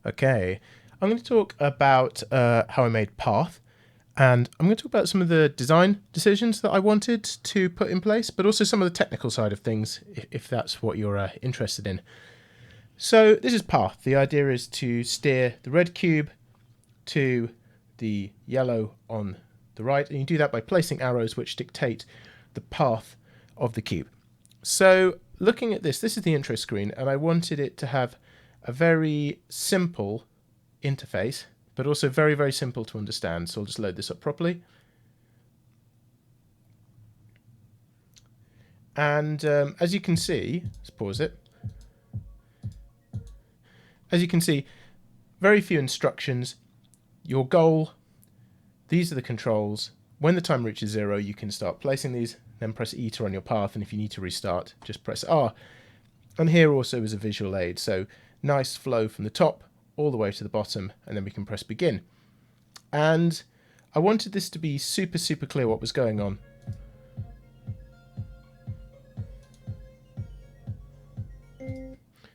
Okay, I'm going to talk about how I made Path, and I'm going to talk about some of the design decisions that I wanted to put in place, but also some of the technical side of things, if that's what you're interested in. So this is Path. The idea is to steer the red cube to the yellow on the right, and you do that by placing arrows which dictate the path of the cube. So looking at this is the intro screen, and I wanted it to have a very simple interface, but also very, very simple to understand. So I'll just load this up properly. And as you can see, let's pause it. As you can see, very few instructions. Your goal, these are the controls. When the time reaches 0, you can start placing these, then press E to run your path, and if you need to restart, just press R. And here also is a visual aid, so nice flow from the top all the way to the bottom, and then we can press begin. And I wanted this to be super, super clear what was going on.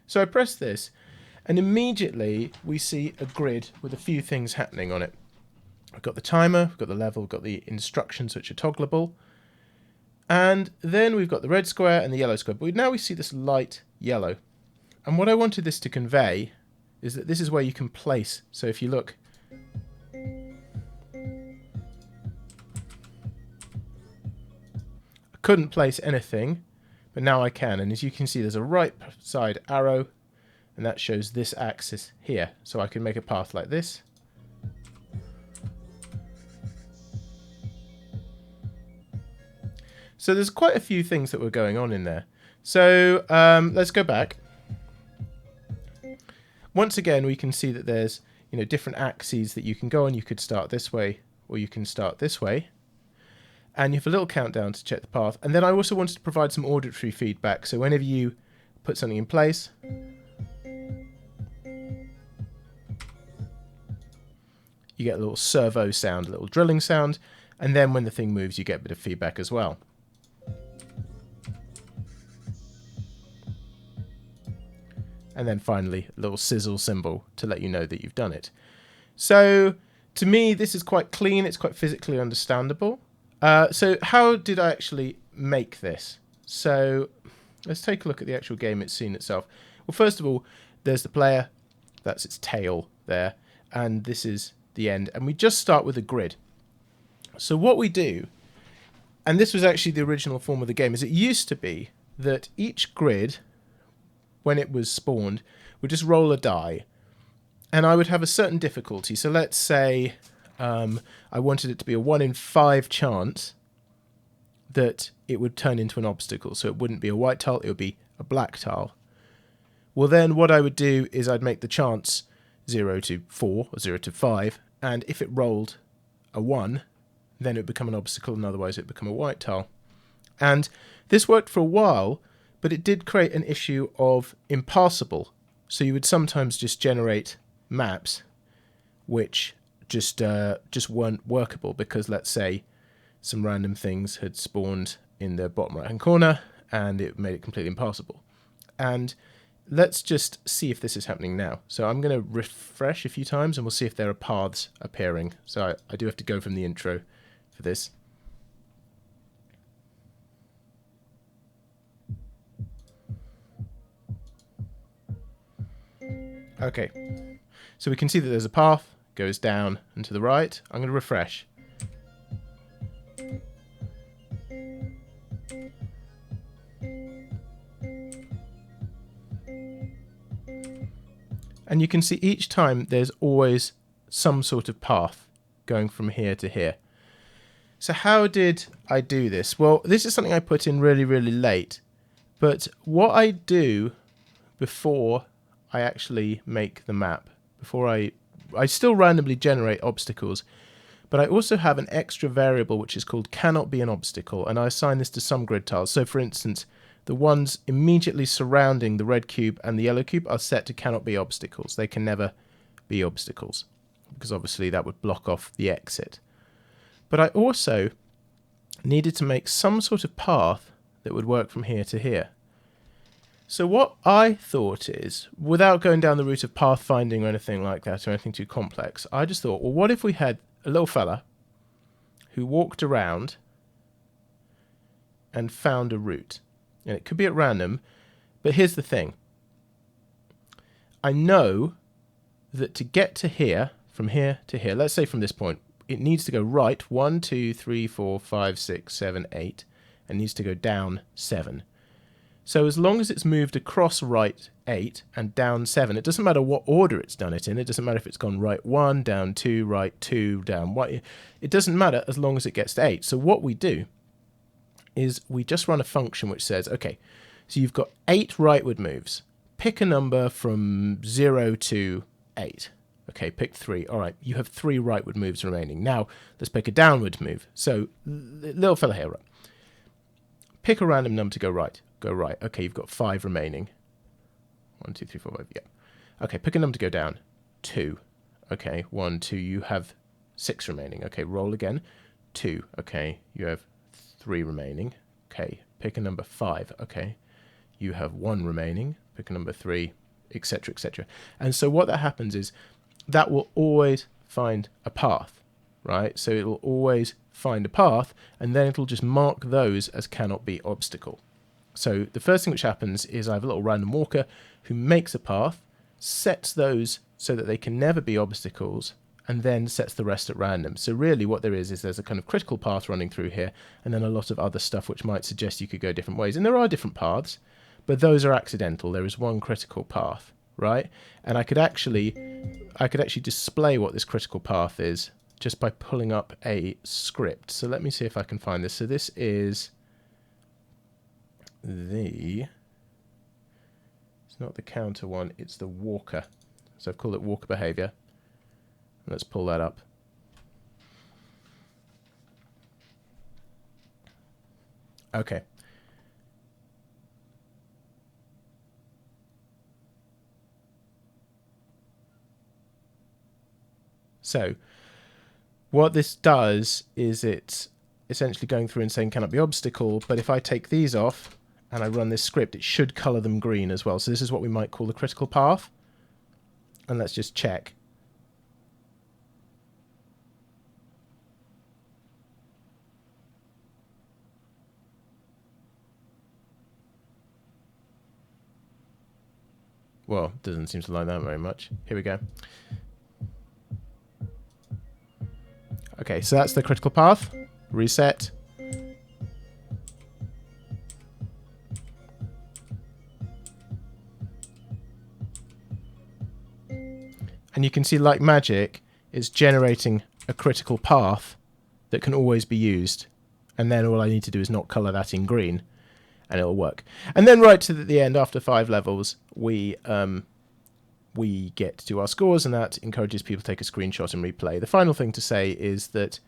So I press this, and immediately we see a grid with a few things happening on it. We've got the timer, we've got the level, we've got the instructions which are toggleable, and then we've got the red square and the yellow square. But now we see this light yellow. And what I wanted this to convey is that this is where you can place. So if you look, I couldn't place anything, but now I can. And as you can see, there's a right side arrow, and that shows this axis here. So I can make a path like this. So there's quite a few things that were going on in there. So let's go back. Once again, we can see that there's different axes that you can go on. You could start this way, or you can start this way. And you have a little countdown to check the path. And then I also wanted to provide some auditory feedback. So whenever you put something in place, you get a little servo sound, a little drilling sound. And then when the thing moves, you get a bit of feedback as well. And then finally, a little sizzle symbol to let you know that you've done it. So to me, this is quite clean. It's quite physically understandable. So how did I actually make this? So let's take a look at the actual game scene itself. Well, first of all, there's the player. That's its tail there. And this is the end. And we just start with a grid. So what we do, and this was actually the original form of the game, is it used to be that each grid, when it was spawned, would just roll a die. And I would have a certain difficulty. So let's say I wanted it to be a 1 in 5 chance that it would turn into an obstacle. So it wouldn't be a white tile, it would be a black tile. Well, then what I would do is I'd make the chance 0 to 4 or 0 to 5. And if it rolled a 1, then it would become an obstacle, and otherwise it would become a white tile. And this worked for a while, but it did create an issue of impassable. So you would sometimes just generate maps which just weren't workable because, let's say, some random things had spawned in the bottom right hand corner and it made it completely impassable. And let's just see if this is happening now. So I'm going to refresh a few times and we'll see if there are paths appearing. So I do have to go from the intro for this. Okay, so we can see that there's a path, goes down and to the right. I'm going to refresh. And you can see each time there's always some sort of path going from here to here. So how did I do this? Well, this is something I put in really, really late. But what I do before I actually make the map, before I still randomly generate obstacles, but I also have an extra variable which is called cannot be an obstacle, and I assign this to some grid tiles. So for instance, the ones immediately surrounding the red cube and the yellow cube are set to cannot be obstacles. They can never be obstacles, because obviously that would block off the exit. But I also needed to make some sort of path that would work from here to here. So what I thought is, without going down the route of pathfinding or anything like that, or anything too complex, I just thought, well, what if we had a little fella who walked around and found a route? And it could be at random, but here's the thing. I know that to get to here, from here to here, let's say from this point, it needs to go right 1, 2, 3, 4, 5, 6, 7, 8, and needs to go down 7. So as long as it's moved across right 8 and down 7, it doesn't matter what order it's done it in. It doesn't matter if it's gone right 1, down 2, right 2, down 1. It doesn't matter as long as it gets to 8. So what we do is we just run a function which says, okay, so you've got 8 rightward moves. Pick a number from 0 to 8. Okay, pick 3. All right, you have 3 rightward moves remaining. Now, let's pick a downward move. So, little fella here, right? Pick a random number to go right. Go right. Okay, you've got 5 remaining. 1, 2, 3, 4, 5. Yeah. Okay, pick a number to go down. 2. Okay, 1, 2. You have 6 remaining. Okay, roll again. 2. Okay, you have 3 remaining. Okay, pick a number 5. Okay, you have 1 remaining. Pick a number 3, etc., etc. And so what that happens is that will always find a path, right? So it will always find a path, and then it'll just mark those as cannot be obstacle. So the first thing which happens is I have a little random walker who makes a path, sets those so that they can never be obstacles, and then sets the rest at random. So really what there is there's a kind of critical path running through here, and then a lot of other stuff which might suggest you could go different ways. And there are different paths, but those are accidental. There is one critical path, right? And I could actually display what this critical path is just by pulling up a script. So let me see if I can find this. So this is it's not the counter one, it's the walker. So I've called it walker behavior. Let's pull that up. Okay. So what this does is it's essentially going through and saying cannot be obstacle, but if I take these off and I run this script, it should color them green as well. So this is what we might call the critical path. And let's just check. Well, doesn't seem to like that very much. Here we go. Okay, so that's the critical path. Reset. And you can see, like magic, it's generating a critical path that can always be used. And then all I need to do is not color that in green, and it'll work. And then right to the end, after 5 levels, we get to our scores, and that encourages people to take a screenshot and replay. The final thing to say is that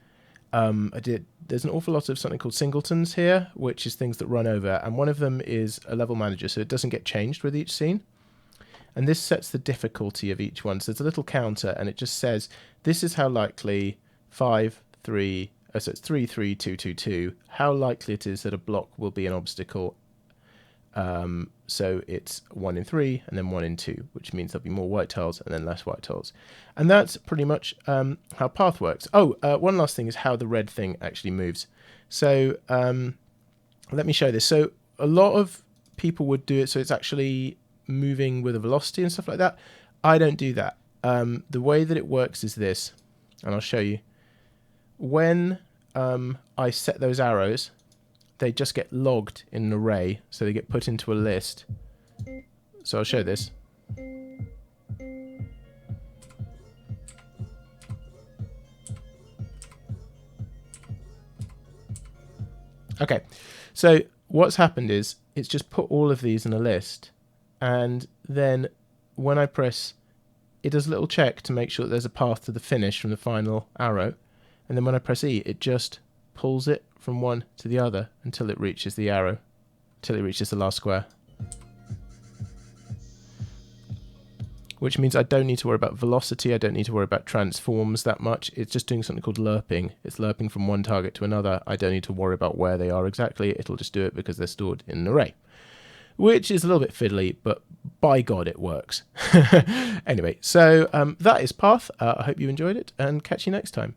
there's an awful lot of something called singletons here, which is things that run over, and one of them is a level manager, so it doesn't get changed with each scene. And this sets the difficulty of each one. So there's a little counter, and it just says, this is how likely 5, 3, so it's 3, 3, 2, 2, 2, how likely it is that a block will be an obstacle. So it's 1 in 3 and then 1 in 2, which means there'll be more white tiles and then less white tiles. And that's pretty much how path works. Oh, one last thing is how the red thing actually moves. So let me show this. So a lot of people would do it so it's actually moving with a velocity and stuff like that. I don't do that. The way that it works is this, and I'll show you. When I set those arrows, they just get logged in an array, so they get put into a list. So I'll show this. Okay, so what's happened is it's just put all of these in a list, and then when I press, it does a little check to make sure that there's a path to the finish from the final arrow, and then when I press E, it just pulls it from one to the other until it reaches the arrow, until it reaches the last square. Which means I don't need to worry about velocity, I don't need to worry about transforms that much. It's just doing something called lerping. It's lerping from one target to another. I don't need to worry about where they are exactly. It'll just do it because they're stored in an array. which is a little bit fiddly, but by God, it works. Anyway, so that is Path. I hope you enjoyed it, and catch you next time.